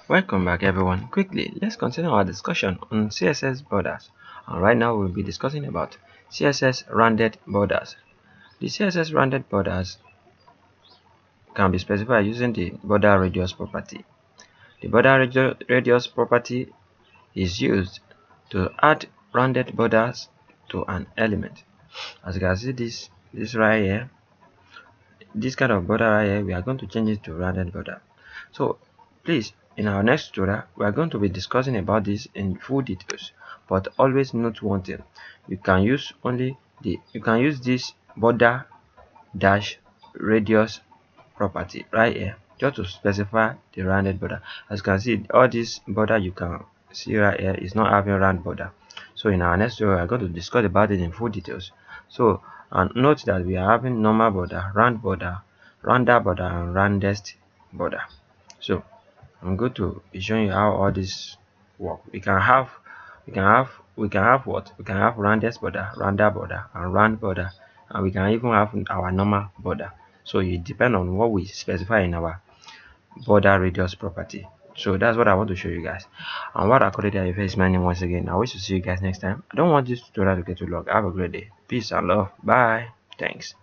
Welcome back everyone. Quickly, let's continue our discussion on CSS borders. And right now we'll be discussing about CSS rounded borders. The CSS rounded borders can be specified using the border radius property. The border radius property is used to add rounded borders to an element. As you can see this right here, this kind of border right here, we are going to change it to rounded border. So please, in our next tutorial we are going to be discussing about this in full details, but always note one thing: you can use this border dash radius property right here just to specify the rounded border. As you can see, all this border you can see right here is not having round border. So in our next tutorial we are going to discuss about it in full details. So, and note that we are having normal border, round border, rounder border, and roundest border. So I'm going to be showing you how all this work. We can have what? We can have roundest border, rounder border, and round border, and we can even have our normal border. So it depends on what we specify in our border radius property. So that's what I want to show you guys. And what akorede ayofe is my name once again. I wish to see you guys next time. I don't want this tutorial to get too long. Have a great day. Peace and love. Bye. Thanks.